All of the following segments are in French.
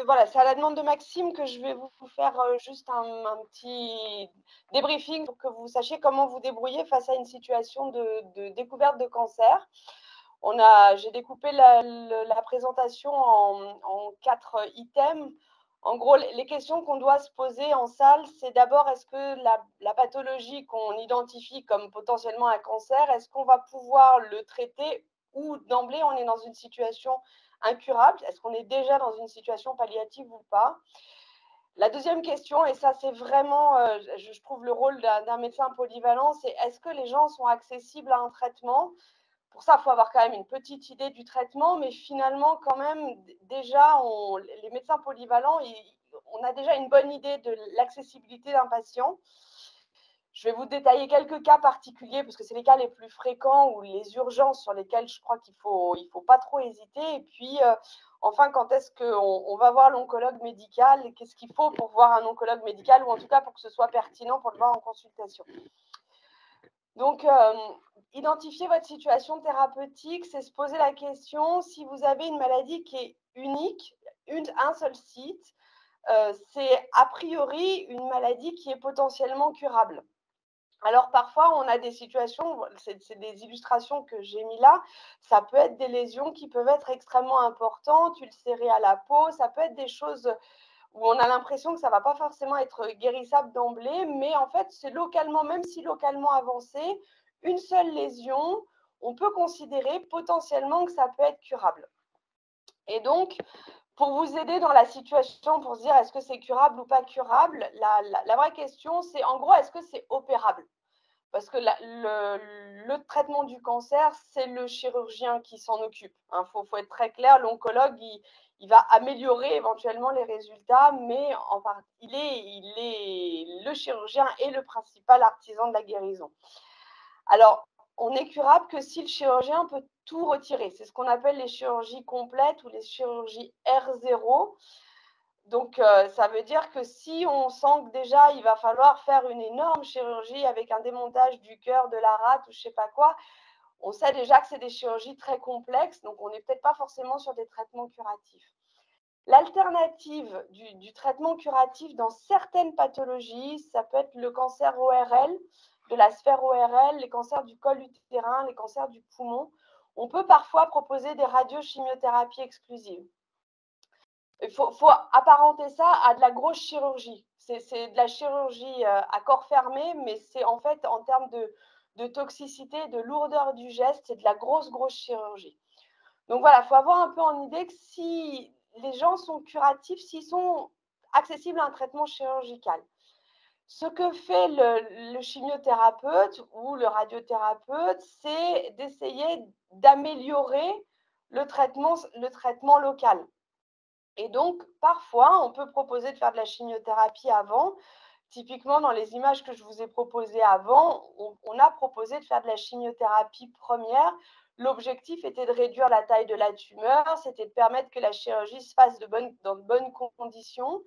Voilà, c'est à la demande de Maxime que je vais vous faire, juste un petit débriefing pour que vous sachiez comment vous débrouiller face à une situation de découverte de cancer. J'ai découpé la présentation en 4 items. En gros, les questions qu'on doit se poser en salle, c'est d'abord, est-ce que la pathologie qu'on identifie comme potentiellement un cancer, est-ce qu'on va pouvoir le traiter ou d'emblée on est dans une situation incurable? Est-ce qu'on est déjà dans une situation palliative ou pas? La deuxième question, et ça c'est vraiment, je trouve le rôle d'un médecin polyvalent, c'est est-ce que les gens sont accessibles à un traitement? Pour ça, il faut avoir quand même une petite idée du traitement, mais finalement, quand même, déjà, les médecins polyvalents, on a déjà une bonne idée de l'accessibilité d'un patient. Je vais vous détailler quelques cas particuliers parce que c'est les cas les plus fréquents ou les urgences sur lesquelles je crois qu'il faut pas trop hésiter. Et puis, enfin, quand est-ce qu'on va voir l'oncologue médical et qu'est-ce qu'il faut pour voir un oncologue médical ou en tout cas pour que ce soit pertinent pour le voir en consultation. Donc, identifier votre situation thérapeutique, c'est se poser la question si vous avez une maladie qui est unique, un seul site, c'est a priori une maladie qui est potentiellement curable. Alors parfois, on a des situations, c'est des illustrations que j'ai mis là, ça peut être des lésions qui peuvent être extrêmement importantes, ulcérées à la peau, ça peut être des choses où on a l'impression que ça va pas forcément être guérissable d'emblée, mais en fait, c'est localement, même si localement avancé, une seule lésion, on peut considérer potentiellement que ça peut être curable. Et donc, pour vous aider dans la situation, pour se dire est-ce que c'est curable ou pas curable, la vraie question, c'est en gros, est-ce que c'est opérable? Parce que le traitement du cancer, c'est le chirurgien qui s'en occupe. Il faut être très clair, l'oncologue, il va améliorer éventuellement les résultats, mais il est le chirurgien et le principal artisan de la guérison. Alors, on n'est curable que si le chirurgien peut tout retirer. C'est ce qu'on appelle les chirurgies complètes ou les chirurgies R0. Donc, ça veut dire que si on sent que déjà il va falloir faire une énorme chirurgie avec un démontage du cœur, de la rate ou je sais pas quoi, on sait déjà que c'est des chirurgies très complexes, donc on n'est peut-être pas forcément sur des traitements curatifs. L'alternative du traitement curatif dans certaines pathologies, ça peut être le cancer ORL, de la sphère ORL, les cancers du col utérin, les cancers du poumon. On peut parfois proposer des radiochimiothérapies exclusives. Il faut apparenter ça à de la grosse chirurgie. C'est de la chirurgie à corps fermé, mais c'est en fait en termes de toxicité, de lourdeur du geste, c'est de la grosse chirurgie. Donc voilà, il faut avoir un peu en idée que si les gens sont curatifs, s'ils sont accessibles à un traitement chirurgical. Ce que fait le chimiothérapeute ou le radiothérapeute, c'est d'essayer d'améliorer le traitement local. Et donc, parfois, on peut proposer de faire de la chimiothérapie avant. Typiquement, dans les images que je vous ai proposées avant, on a proposé de faire de la chimiothérapie première. L'objectif était de réduire la taille de la tumeur, c'était de permettre que la chirurgie se fasse dans de bonnes conditions.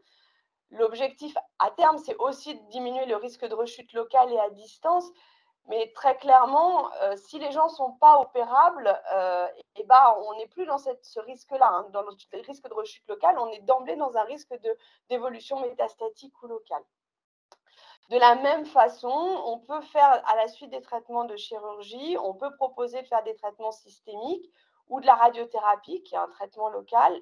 L'objectif à terme, c'est aussi de diminuer le risque de rechute locale et à distance. Mais très clairement, si les gens ne sont pas opérables, et ben, on n'est plus dans ce risque-là, hein. Dans le risque de rechute locale, on est d'emblée dans un risque d'évolution métastatique ou locale. De la même façon, on peut faire, à la suite des traitements de chirurgie, on peut proposer de faire des traitements systémiques ou de la radiothérapie, qui est un traitement local.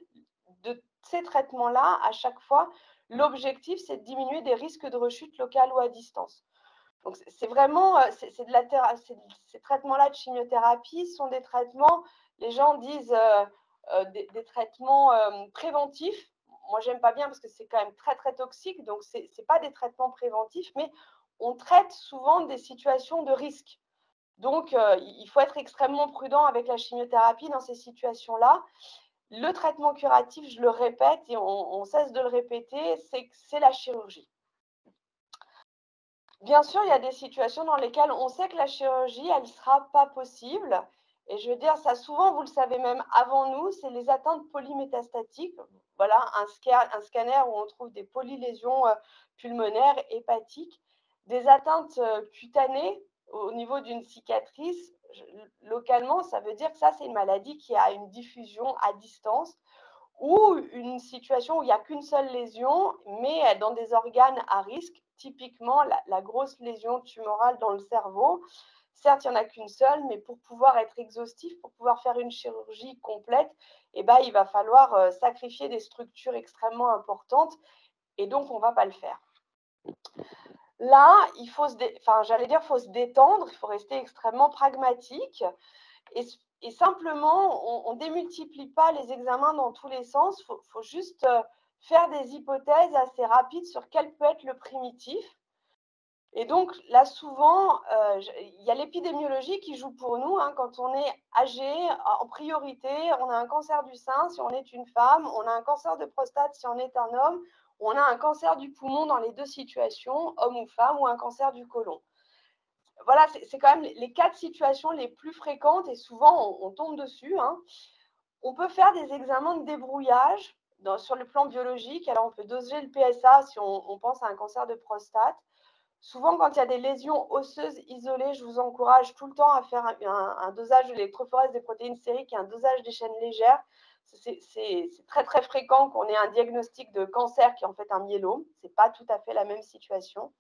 De ces traitements-là, à chaque fois, l'objectif, c'est de diminuer des risques de rechute locale ou à distance. Donc c'est vraiment, c'est de la ces traitements-là de chimiothérapie sont des traitements, les gens disent, des traitements, préventifs. Moi, j'aime pas bien parce que c'est quand même très, très toxique, donc c'est pas des traitements préventifs, mais on traite souvent des situations de risque. Donc il faut être extrêmement prudent avec la chimiothérapie dans ces situations-là. Le traitement curatif, je le répète et on cesse de le répéter, c'est la chirurgie. Bien sûr, il y a des situations dans lesquelles on sait que la chirurgie, elle ne sera pas possible. Et je veux dire, ça souvent, vous le savez même avant nous, c'est les atteintes polymétastatiques. Voilà, un scanner où on trouve des polylésions pulmonaires, hépatiques, des atteintes cutanées au niveau d'une cicatrice. Localement, ça veut dire que ça, c'est une maladie qui a une diffusion à distance ou une situation où il n'y a qu'une seule lésion, mais dans des organes à risque, typiquement la grosse lésion tumorale dans le cerveau. Certes, il n'y en a qu'une seule, mais pour pouvoir être exhaustif, pour pouvoir faire une chirurgie complète, eh ben, il va falloir sacrifier des structures extrêmement importantes et donc on ne va pas le faire. Là, il faut faut se détendre, il faut rester extrêmement pragmatique et simplement, on ne démultiplie pas les examens dans tous les sens, il faut juste faire des hypothèses assez rapides sur quel peut être le primitif. Et donc là, souvent, il y a l'épidémiologie qui joue pour nous. Hein, quand on est âgé, en priorité, on a un cancer du sein si on est une femme, on a un cancer de prostate si on est un homme, on a un cancer du poumon dans les deux situations, homme ou femme, ou un cancer du côlon. Voilà, c'est quand même les 4 situations les plus fréquentes et souvent on tombe dessus. Hein. On peut faire des examens de débrouillage sur le plan biologique. Alors, on peut doser le PSA si on pense à un cancer de prostate. Souvent, quand il y a des lésions osseuses isolées, je vous encourage tout le temps à faire un dosage de l'électrophorèse des protéines sériques et un dosage des chaînes légères. C'est très, très fréquent qu'on ait un diagnostic de cancer qui est en fait un myélome. Ce n'est pas tout à fait la même situation.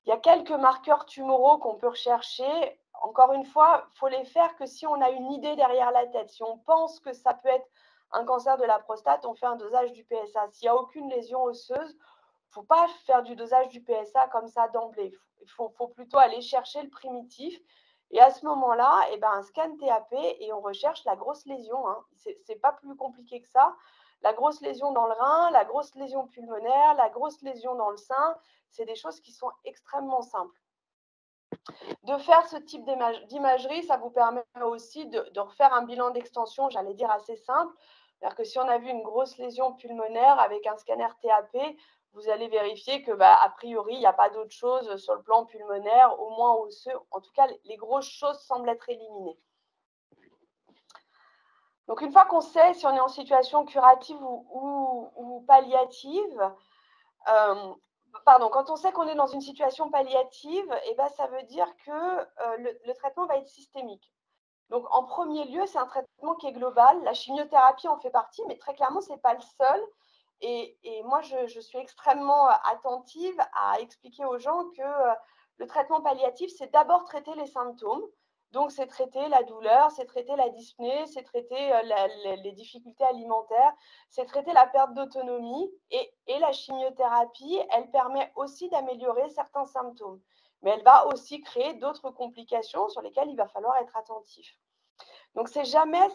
Il y a quelques marqueurs tumoraux qu'on peut rechercher. Encore une fois, il faut les faire que si on a une idée derrière la tête. Si on pense que ça peut être un cancer de la prostate, on fait un dosage du PSA. S'il n'y a aucune lésion osseuse, il ne faut pas faire du dosage du PSA comme ça d'emblée. Il faut plutôt aller chercher le primitif. Et à ce moment-là, eh ben, un scan TAP et on recherche la grosse lésion. Hein. Ce n'est pas plus compliqué que ça. La grosse lésion dans le rein, la grosse lésion pulmonaire, la grosse lésion dans le sein, c'est des choses qui sont extrêmement simples. De faire ce type d'imagerie, ça vous permet aussi de refaire un bilan d'extension, j'allais dire assez simple. C'est-à-dire que si on a vu une grosse lésion pulmonaire avec un scanner TAP, vous allez vérifier que, a priori, il n'y a pas d'autre chose sur le plan pulmonaire, au moins osseux. En tout cas, les grosses choses semblent être éliminées. Donc, une fois qu'on sait si on est en situation curative ou palliative, quand on sait qu'on est dans une situation palliative, eh ben, ça veut dire que le traitement va être systémique. Donc, en premier lieu, c'est un traitement qui est global. La chimiothérapie en fait partie, mais très clairement, ce n'est pas le seul. Et moi, je suis extrêmement attentive à expliquer aux gens que le traitement palliatif, c'est d'abord traiter les symptômes. Donc, c'est traiter la douleur, c'est traiter la dyspnée, c'est traiter les difficultés alimentaires, c'est traiter la perte d'autonomie. Et la chimiothérapie, elle permet aussi d'améliorer certains symptômes. Mais elle va aussi créer d'autres complications sur lesquelles il va falloir être attentif. Donc, c'est jamais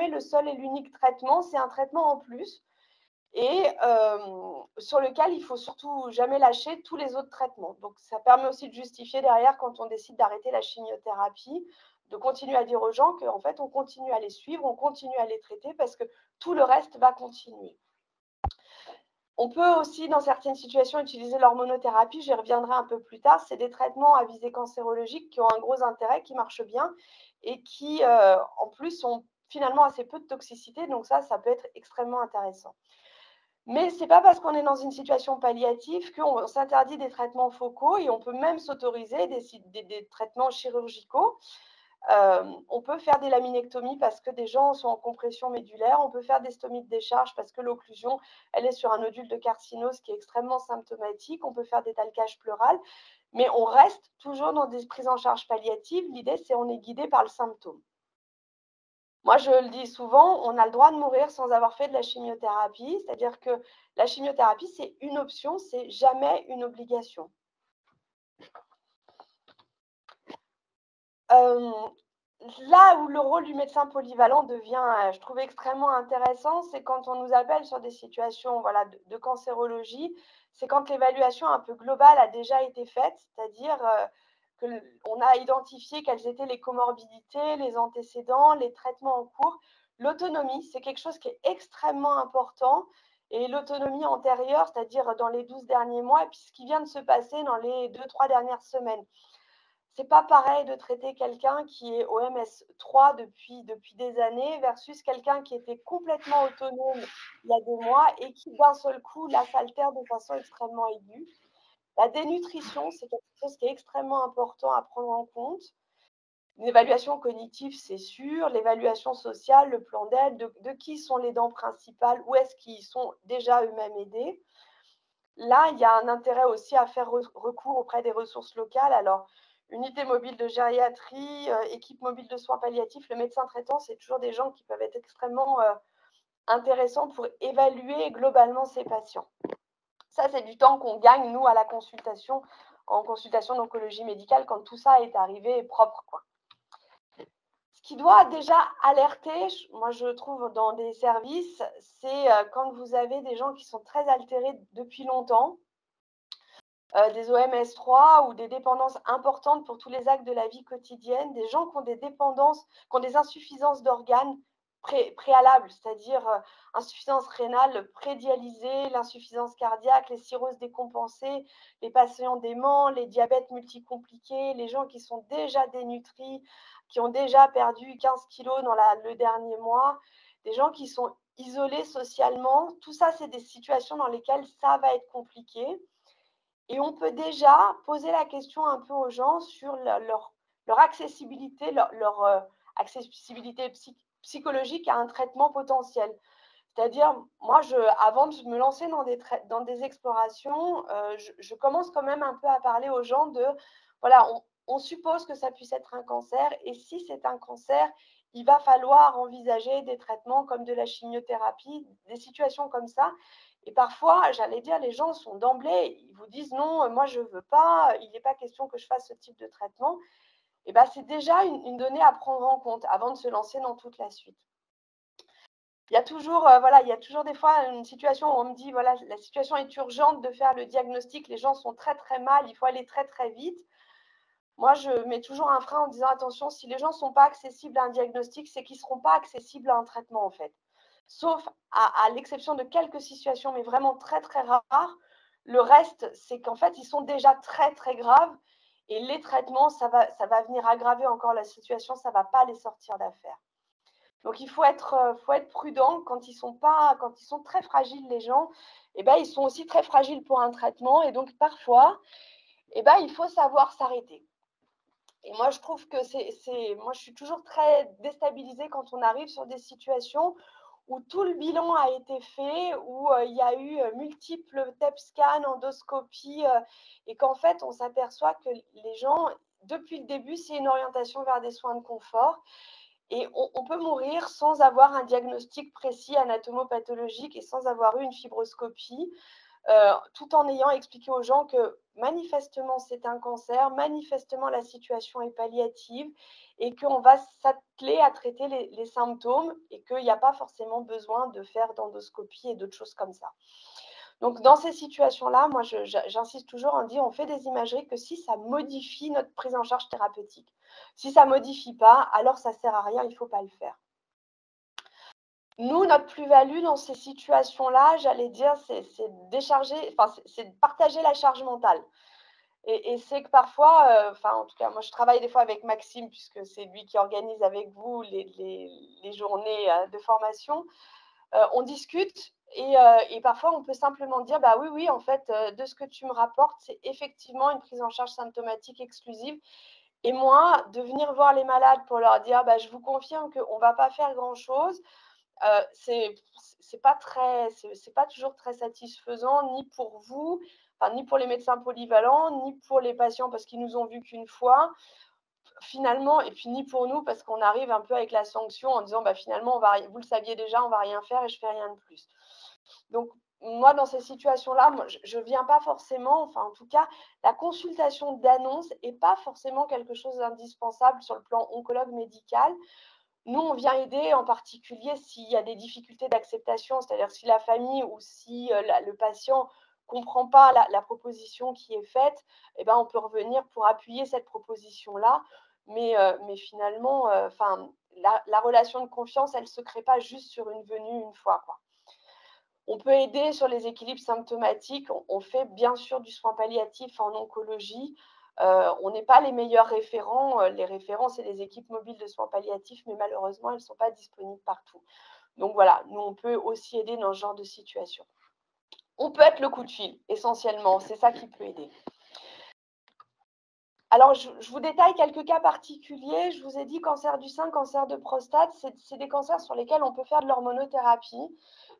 le seul et l'unique traitement, c'est un traitement en plus et sur lequel il faut surtout jamais lâcher tous les autres traitements. Donc, ça permet aussi de justifier derrière quand on décide d'arrêter la chimiothérapie, de continuer à dire aux gens qu'en fait, on continue à les suivre, on continue à les traiter parce que tout le reste va continuer. On peut aussi, dans certaines situations, utiliser l'hormonothérapie. J'y reviendrai un peu plus tard. C'est des traitements à visée cancérologique qui ont un gros intérêt, qui marchent bien et qui, en plus, ont finalement assez peu de toxicité. Donc ça peut être extrêmement intéressant. Mais ce n'est pas parce qu'on est dans une situation palliative qu'on s'interdit des traitements focaux et on peut même s'autoriser des traitements chirurgicaux. On peut faire des laminectomies parce que des gens sont en compression médulaire. On peut faire des stomies de décharge parce que l'occlusion, elle est sur un nodule de carcinose qui est extrêmement symptomatique. On peut faire des talcages pleurales. Mais on reste toujours dans des prises en charge palliatives. L'idée, c'est qu'on est guidé par le symptôme. Moi, je le dis souvent, on a le droit de mourir sans avoir fait de la chimiothérapie. C'est-à-dire que la chimiothérapie, c'est une option, c'est jamais une obligation. Là où le rôle du médecin polyvalent devient, je trouve, extrêmement intéressant, c'est quand on nous appelle sur des situations de cancérologie, c'est quand l'évaluation un peu globale a déjà été faite, c'est-à-dire qu'on a identifié quelles étaient les comorbidités, les antécédents, les traitements en cours. L'autonomie, c'est quelque chose qui est extrêmement important. Et l'autonomie antérieure, c'est-à-dire dans les 12 derniers mois, et puis ce qui vient de se passer dans les 2-3 dernières semaines. C'est pas pareil de traiter quelqu'un qui est au MS3 depuis des années versus quelqu'un qui était complètement autonome il y a 2 mois et qui, d'un seul coup, là, s'altère de façon extrêmement aiguë. La dénutrition, c'est quelque chose qui est extrêmement important à prendre en compte. Une évaluation cognitive, c'est sûr, l'évaluation sociale, le plan d'aide, de qui sont les dents principales, où est-ce qu'ils sont déjà eux-mêmes aidés. Là, il y a un intérêt aussi à faire recours auprès des ressources locales. Alors, unité mobile de gériatrie, équipe mobile de soins palliatifs, le médecin traitant, c'est toujours des gens qui peuvent être extrêmement intéressants pour évaluer globalement ces patients. Ça, c'est du temps qu'on gagne, nous, à la consultation, en consultation d'oncologie médicale, quand tout ça est arrivé propre, quoi. Ce qui doit déjà alerter, moi je trouve dans des services, c'est quand vous avez des gens qui sont très altérés depuis longtemps, des OMS3 ou des dépendances importantes pour tous les actes de la vie quotidienne, des gens qui ont des dépendances, qui ont des insuffisances d'organes préalables, c'est-à-dire insuffisance rénale prédialysée, l'insuffisance cardiaque, les cirrhoses décompensées, les patients déments, les diabètes multicompliqués, les gens qui sont déjà dénutris, qui ont déjà perdu 15 kilos dans le dernier mois, des gens qui sont isolés socialement. Tout ça, c'est des situations dans lesquelles ça va être compliqué. Et on peut déjà poser la question un peu aux gens sur leur accessibilité, leur accessibilité psychologique à un traitement potentiel. C'est-à-dire, moi, avant de me lancer dans des explorations, je commence quand même un peu à parler aux gens de, voilà, on suppose que ça puisse être un cancer, et si c'est un cancer, il va falloir envisager des traitements comme de la chimiothérapie, des situations comme ça. Et parfois, j'allais dire, les gens sont d'emblée, ils vous disent non, moi je ne veux pas, il n'est pas question que je fasse ce type de traitement. Et ben, c'est déjà une donnée à prendre en compte avant de se lancer dans toute la suite. Il y a toujours, voilà, il y a toujours des fois une situation où on me dit, voilà, la situation est urgente de faire le diagnostic, les gens sont très très mal, il faut aller très très vite. Moi, je mets toujours un frein en disant, attention, si les gens ne sont pas accessibles à un diagnostic, c'est qu'ils ne seront pas accessibles à un traitement en fait. Sauf à l'exception de quelques situations, mais vraiment très très rares. Le reste, c'est qu'en fait, ils sont déjà très très graves et les traitements, ça va venir aggraver encore la situation, ça ne va pas les sortir d'affaire. Donc il faut être prudent quand ils sont très fragiles, les gens, et ben, ils sont aussi très fragiles pour un traitement, et donc parfois, et ben, il faut savoir s'arrêter. Et moi, je trouve que moi, je suis toujours très déstabilisée quand on arrive sur des situations où tout le bilan a été fait, où il y a eu multiples TEP scans, endoscopies, et qu'en fait, on s'aperçoit que les gens, depuis le début, c'est une orientation vers des soins de confort. Et on peut mourir sans avoir un diagnostic précis anatomopathologique et sans avoir eu une fibroscopie, tout en ayant expliqué aux gens que manifestement c'est un cancer, manifestement la situation est palliative et qu'on va s'atteler à traiter les symptômes et qu'il n'y a pas forcément besoin de faire d'endoscopie et d'autres choses comme ça. Donc, dans ces situations-là, moi, j'insiste toujours en disant, on fait des imageries que si ça modifie notre prise en charge thérapeutique. Si ça ne modifie pas, alors ça ne sert à rien, il ne faut pas le faire. Nous, notre plus-value dans ces situations-là, j'allais dire, c'est de partager la charge mentale. Et c'est que parfois, en tout cas, moi, je travaille des fois avec Maxime, puisque c'est lui qui organise avec vous les journées de formation. On discute et parfois on peut simplement dire bah oui, oui, en fait, de ce que tu me rapportes, c'est effectivement une prise en charge symptomatique exclusive. Et moi, de venir voir les malades pour leur dire bah, je vous confirme qu'on ne va pas faire grand-chose, c'est pas toujours très satisfaisant, ni pour vous, ni pour les médecins polyvalents, ni pour les patients parce qu'ils nous ont vus qu'une fois finalement, et puis ni pour nous, parce qu'on arrive un peu avec la sanction en disant, bah, finalement, vous le saviez déjà, on va rien faire et je fais rien de plus. Donc, moi, dans ces situations-là, je viens pas forcément, enfin, en tout cas, la consultation d'annonce n'est pas forcément quelque chose d'indispensable sur le plan oncologue médical. Nous, on vient aider en particulier s'il y a des difficultés d'acceptation, c'est-à-dire si la famille ou si le patient comprend pas la proposition qui est faite, eh ben, on peut revenir pour appuyer cette proposition-là. Mais finalement, la relation de confiance, elle ne se crée pas juste sur une venue une fois, quoi. On peut aider sur les équilibres symptomatiques. On fait bien sûr du soin palliatif en oncologie. On n'est pas les meilleurs référents. Les référents, c'est les équipes mobiles de soins palliatifs, mais malheureusement, elles ne sont pas disponibles partout. Donc voilà, nous, on peut aussi aider dans ce genre de situation. On peut être le coup de fil, essentiellement. C'est ça qui peut aider. Alors, je vous détaille quelques cas particuliers. Je vous ai dit cancer du sein, cancer de prostate, c'est des cancers sur lesquels on peut faire de l'hormonothérapie.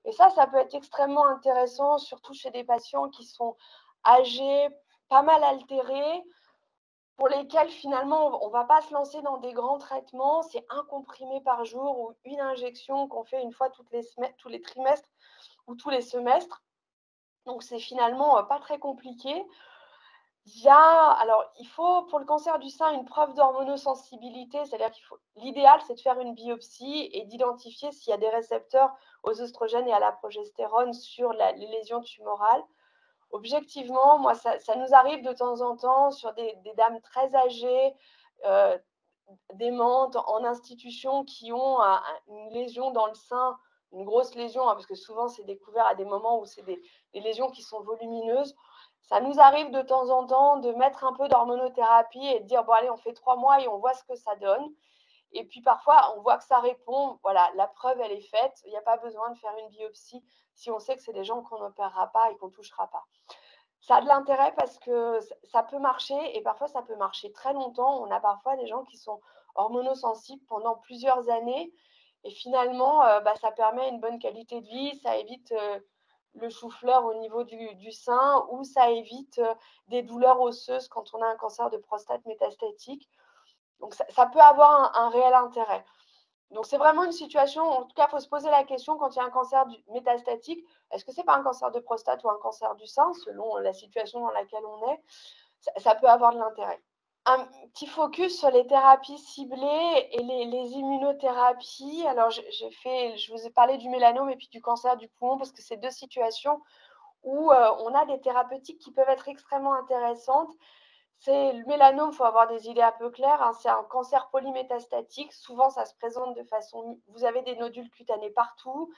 Et ça peut être extrêmement intéressant, surtout chez des patients qui sont âgés, pas mal altérés, pour lesquels finalement on ne va pas se lancer dans des grands traitements. C'est un comprimé par jour ou une injection qu'on fait une fois tous les trimestres ou tous les semestres. Donc, c'est finalement pas très compliqué. Il faut pour le cancer du sein une preuve d'hormonosensibilité, c'est-à-dire l'idéal, c'est de faire une biopsie et d'identifier s'il y a des récepteurs aux oestrogènes et à la progestérone sur les lésions tumorales. Objectivement, moi, ça nous arrive de temps en temps sur des dames très âgées, démentes, en institution, qui ont une lésion dans le sein, une grosse lésion, parce que souvent, c'est découvert à des moments où c'est des lésions qui sont volumineuses. Ça nous arrive de temps en temps de mettre un peu d'hormonothérapie et de dire, bon, allez, on fait 3 mois et on voit ce que ça donne. Et puis parfois, on voit que ça répond. Voilà, la preuve, elle est faite. Il n'y a pas besoin de faire une biopsie si on sait que c'est des gens qu'on n'opérera pas et qu'on ne touchera pas. Ça a de l'intérêt parce que ça peut marcher et parfois ça peut marcher très longtemps. On a parfois des gens qui sont hormonosensibles pendant plusieurs années et finalement, ça permet une bonne qualité de vie, ça évite le chou-fleur au niveau du sein ou ça évite des douleurs osseuses quand on a un cancer de prostate métastatique. Donc, ça peut avoir un réel intérêt. Donc, c'est vraiment une situation, en tout cas, il faut se poser la question quand il y a un cancer métastatique, est-ce que ce n'est pas un cancer de prostate ou un cancer du sein, selon la situation dans laquelle on est, ça peut avoir de l'intérêt. Un petit focus sur les thérapies ciblées et les immunothérapies. Alors, je vous ai parlé du mélanome et puis du cancer du poumon parce que c'est deux situations où on a des thérapeutiques qui peuvent être extrêmement intéressantes. C'est le mélanome, il faut avoir des idées un peu claires, c'est un cancer polymétastatique. Souvent, ça se présente de façon… Vous avez des nodules cutanés partout,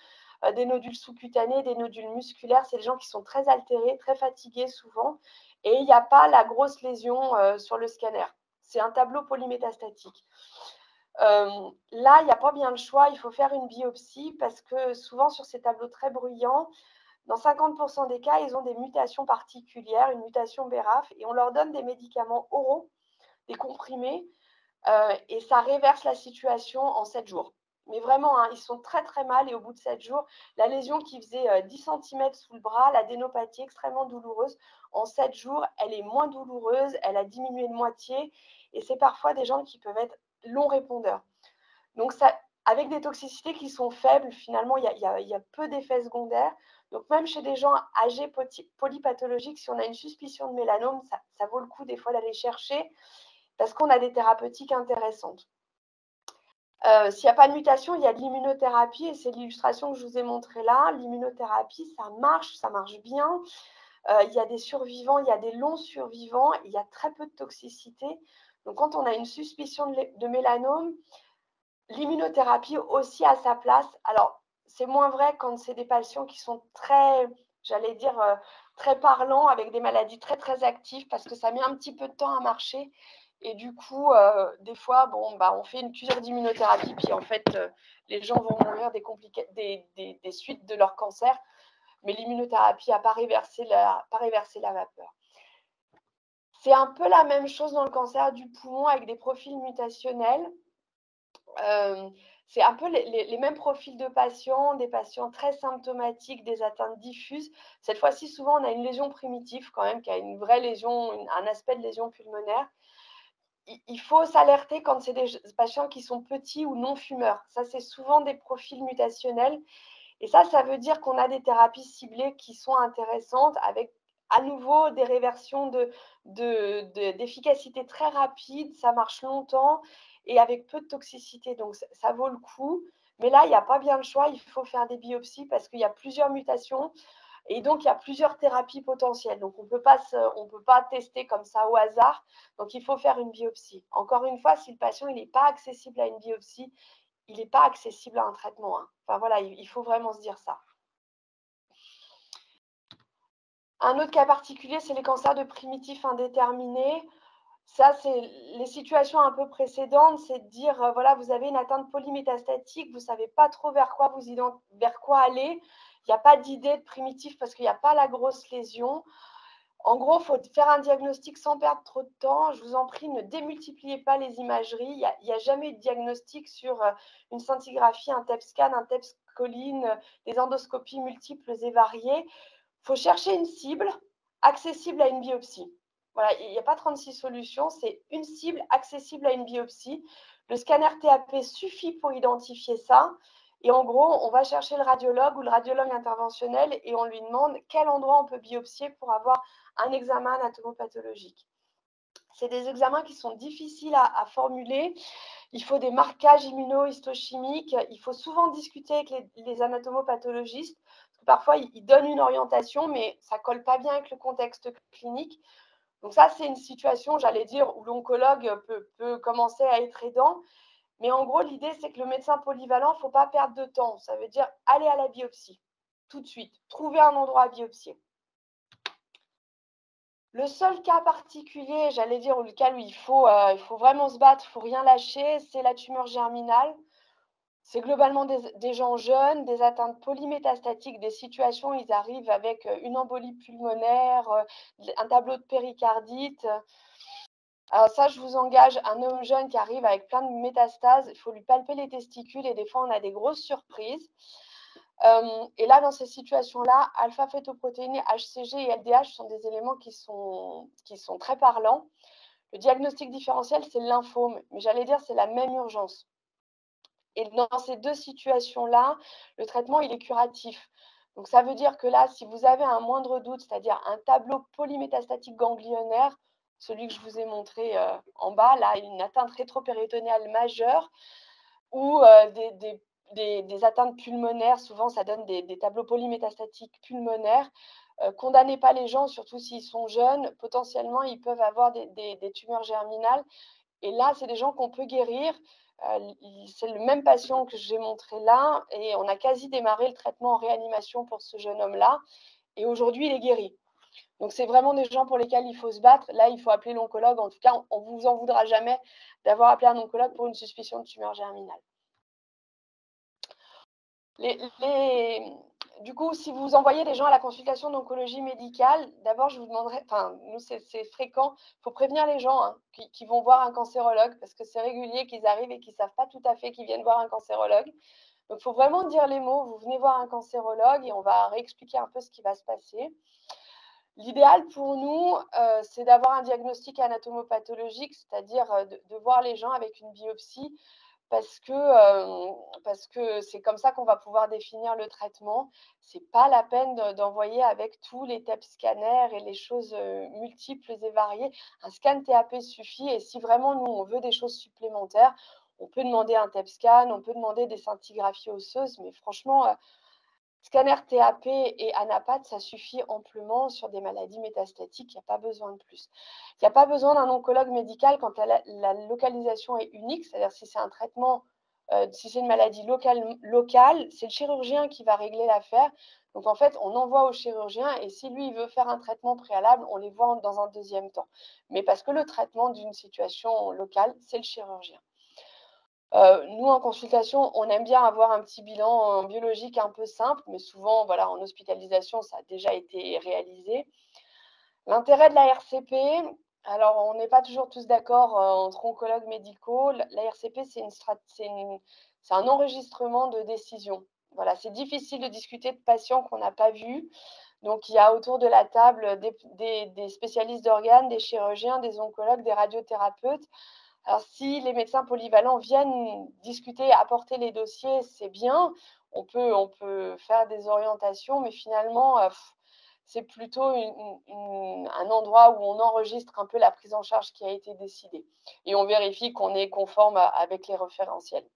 des nodules sous-cutanés, des nodules musculaires. C'est des gens qui sont très altérés, très fatigués souvent. Et il n'y a pas la grosse lésion sur le scanner. C'est un tableau polymétastatique. Là, il n'y a pas bien le choix. Il faut faire une biopsie parce que souvent, sur ces tableaux très bruyants, dans 50% des cas, ils ont des mutations particulières, une mutation BRAF, et on leur donne des médicaments oraux, des comprimés, et ça réverse la situation en 7 jours. Mais vraiment, ils sont très très mal et au bout de 7 jours, la lésion qui faisait 10 cm sous le bras, l'adénopathie extrêmement douloureuse, en 7 jours, elle est moins douloureuse, elle a diminué de moitié et c'est parfois des gens qui peuvent être longs répondeurs. Donc, avec des toxicités qui sont faibles, finalement, il y a peu d'effets secondaires. Donc, même chez des gens âgés polypathologiques, si on a une suspicion de mélanome, ça vaut le coup des fois d'aller chercher parce qu'on a des thérapeutiques intéressantes. S'il n'y a pas de mutation, il y a de l'immunothérapie et c'est l'illustration que je vous ai montrée là. L'immunothérapie, ça marche bien. Il y a des survivants, il y a des longs survivants, il y a très peu de toxicité. Donc, quand on a une suspicion de mélanome, l'immunothérapie aussi a sa place. Alors, c'est moins vrai quand c'est des patients qui sont très, j'allais dire, très parlants, avec des maladies très, très actives, parce que ça met un petit peu de temps à marcher. Et du coup, des fois, on fait une cure d'immunothérapie, puis en fait, les gens vont mourir des suites de leur cancer, mais l'immunothérapie n'a pas réversé la vapeur. C'est un peu la même chose dans le cancer du poumon avec des profils mutationnels. C'est un peu les mêmes profils de patients, des patients très symptomatiques, des atteintes diffuses. Cette fois-ci, souvent, on a une lésion primitive quand même, qui a une vraie lésion, un aspect de lésion pulmonaire. Il faut s'alerter quand c'est des patients qui sont petits ou non fumeurs. Ça, c'est souvent des profils mutationnels. Et ça veut dire qu'on a des thérapies ciblées qui sont intéressantes avec à nouveau des réversions d'efficacité très rapide, ça marche longtemps et avec peu de toxicité. Donc, ça vaut le coup. Mais là, il n'y a pas bien le choix. Il faut faire des biopsies parce qu'il y a plusieurs mutations et donc il y a plusieurs thérapies potentielles. Donc, on ne peut pas tester comme ça au hasard. Donc, il faut faire une biopsie. Encore une fois, si le patient n'est pas accessible à une biopsie, il n'est pas accessible à un traitement. Enfin voilà, il faut vraiment se dire ça. Un autre cas particulier, c'est les cancers de primitifs indéterminés. Ça, c'est les situations un peu précédentes, c'est de dire, voilà, vous avez une atteinte polymétastatique, vous ne savez pas trop vers quoi aller, il n'y a pas d'idée de primitif parce qu'il n'y a pas la grosse lésion. En gros, il faut faire un diagnostic sans perdre trop de temps. Je vous en prie, ne démultipliez pas les imageries. Il y a jamais eu de diagnostic sur une scintigraphie, un TEP scan, un TEP choline, des endoscopies multiples et variées. Il faut chercher une cible accessible à une biopsie. Voilà, il n'y a pas 36 solutions, c'est une cible accessible à une biopsie. Le scanner TAP suffit pour identifier ça. Et en gros, on va chercher le radiologue ou le radiologue interventionnel et on lui demande quel endroit on peut biopsier pour avoir un examen anatomopathologique. C'est des examens qui sont difficiles à formuler. Il faut des marquages immunohistochimiques. Il faut souvent discuter avec les anatomopathologistes. Parce que parfois, ils donnent une orientation, mais ça ne colle pas bien avec le contexte clinique. Donc ça, c'est une situation, j'allais dire, où l'oncologue peut commencer à être aidant. Mais en gros, l'idée, c'est que le médecin polyvalent, il ne faut pas perdre de temps. Ça veut dire aller à la biopsie tout de suite, trouver un endroit à biopsier. Le seul cas particulier, j'allais dire, lequel où il faut vraiment se battre, il ne faut rien lâcher, c'est la tumeur germinale. C'est globalement des gens jeunes, des atteintes polymétastatiques, des situations où ils arrivent avec une embolie pulmonaire, un tableau de péricardite. Alors ça, je vous engage, un homme jeune qui arrive avec plein de métastases, il faut lui palper les testicules et des fois, on a des grosses surprises. Et là, dans ces situations-là, alpha-fétoprotéinée, HCG et LDH sont des éléments qui sont très parlants. Le diagnostic différentiel, c'est le lymphome, mais j'allais dire, c'est la même urgence. Et dans ces deux situations-là, le traitement, il est curatif. Donc, ça veut dire que là, si vous avez un moindre doute, c'est-à-dire un tableau polymétastatique ganglionnaire, celui que je vous ai montré en bas, là, une atteinte rétropéritonéale majeure, ou des atteintes pulmonaires, souvent ça donne des tableaux polymétastatiques pulmonaires. Condamnez pas les gens, surtout s'ils sont jeunes, potentiellement ils peuvent avoir des tumeurs germinales. Et là, c'est des gens qu'on peut guérir. C'est le même patient que j'ai montré là, et on a quasi démarré le traitement en réanimation pour ce jeune homme-là. Et aujourd'hui, il est guéri. Donc, c'est vraiment des gens pour lesquels il faut se battre. Là, il faut appeler l'oncologue. En tout cas, on ne vous en voudra jamais d'avoir appelé un oncologue pour une suspicion de tumeur germinale. Du coup, si vous envoyez des gens à la consultation d'oncologie médicale, d'abord, je vous demanderai, enfin, nous, c'est fréquent, il faut prévenir les gens qui vont voir un cancérologue, parce que c'est régulier qu'ils arrivent et qu'ils ne savent pas tout à fait qu'ils viennent voir un cancérologue. Donc, il faut vraiment dire les mots, vous venez voir un cancérologue et on va réexpliquer un peu ce qui va se passer. L'idéal pour nous, c'est d'avoir un diagnostic anatomopathologique, c'est-à-dire de voir les gens avec une biopsie, parce que c'est comme ça qu'on va pouvoir définir le traitement. Ce n'est pas la peine d'envoyer avec tous les TEP scanners et les choses multiples et variées. Un scan TAP suffit, et si vraiment nous, on veut des choses supplémentaires, on peut demander un TEP scan, on peut demander des scintigraphies osseuses, mais franchement, scanner TAP et ANAPAT, ça suffit amplement sur des maladies métastatiques, il n'y a pas besoin de plus. Il n'y a pas besoin d'un oncologue médical quand la localisation est unique, c'est-à-dire si c'est un traitement, si c'est une maladie locale, c'est le chirurgien qui va régler l'affaire. Donc en fait, on envoie au chirurgien et si lui il veut faire un traitement préalable, on les voit dans un deuxième temps. Mais parce que le traitement d'une situation locale, c'est le chirurgien. Nous, en consultation, on aime bien avoir un petit bilan biologique un peu simple, mais souvent, voilà, en hospitalisation, ça a déjà été réalisé. L'intérêt de la RCP, alors on n'est pas toujours tous d'accord entre oncologues médicaux. La RCP, c'est un enregistrement de décision. Voilà, c'est difficile de discuter de patients qu'on n'a pas vus. Donc, il y a autour de la table des spécialistes d'organes, des chirurgiens, des oncologues, des radiothérapeutes. Alors, si les médecins polyvalents viennent discuter, apporter les dossiers, c'est bien. On peut faire des orientations, mais finalement, c'est plutôt un endroit où on enregistre un peu la prise en charge qui a été décidée. Et on vérifie qu'on est conforme avec les référentiels.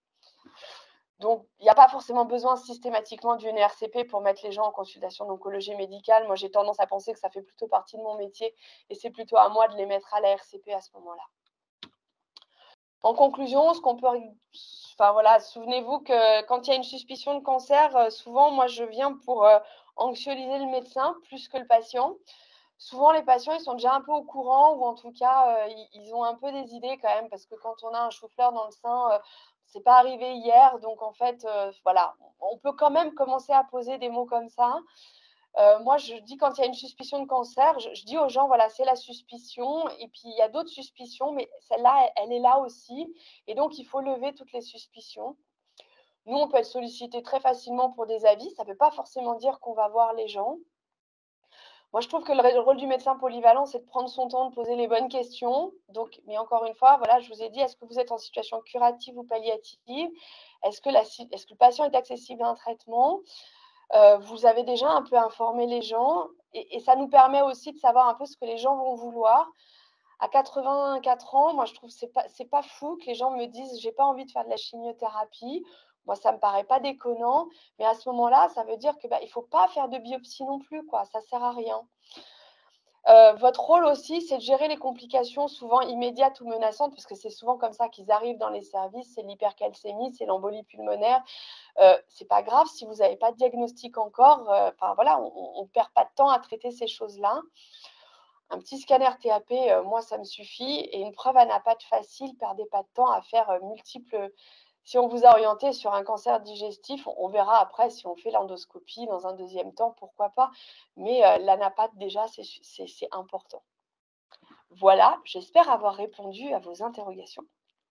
Donc, il n'y a pas forcément besoin systématiquement d'une RCP pour mettre les gens en consultation d'oncologie médicale. Moi, j'ai tendance à penser que ça fait plutôt partie de mon métier et c'est plutôt à moi de les mettre à la RCP à ce moment-là. En conclusion, enfin voilà, souvenez-vous que quand il y a une suspicion de cancer, souvent, moi, je viens pour anxiolyser le médecin plus que le patient. Souvent, les patients, ils sont déjà un peu au courant ou en tout cas, ils ont un peu des idées quand même parce que quand on a un chou-fleur dans le sein, c'est pas arrivé hier. Donc, en fait, voilà, on peut quand même commencer à poser des mots comme ça. Moi, je dis quand il y a une suspicion de cancer, je dis aux gens: «Voilà, c'est la suspicion et puis il y a d'autres suspicions, mais celle-là, elle est là aussi et donc il faut lever toutes les suspicions». Nous, on peut être sollicité très facilement pour des avis, ça ne veut pas forcément dire qu'on va voir les gens. Moi, je trouve que le rôle du médecin polyvalent, c'est de prendre son temps, de poser les bonnes questions. Donc, mais encore une fois, voilà, je vous ai dit, est-ce que vous êtes en situation curative ou palliative? Est-ce que le patient est accessible à un traitement? Vous avez déjà un peu informé les gens et ça nous permet aussi de savoir un peu ce que les gens vont vouloir. À 84 ans, moi, je trouve que c'est pas fou que les gens me disent: «J'ai pas envie de faire de la chimiothérapie». Moi, ça me paraît pas déconnant, mais à ce moment-là, ça veut dire que, bah, il faut pas faire de biopsie non plus, quoi, ça sert à rien. Votre rôle aussi, c'est de gérer les complications souvent immédiates ou menaçantes, parce que c'est souvent comme ça qu'ils arrivent dans les services, c'est l'hypercalcémie, c'est l'embolie pulmonaire. C'est pas grave si vous avez pas de diagnostic encore, enfin voilà, on perd pas de temps à traiter ces choses-là. Un petit scanner TAP, moi ça me suffit et une preuve à NAPAT facile, perdez pas de temps à faire, multiples si on vous a orienté sur un cancer digestif, on verra après si on fait l'endoscopie dans un deuxième temps, pourquoi pas, mais la NAPAT déjà c'est important. Voilà, j'espère avoir répondu à vos interrogations.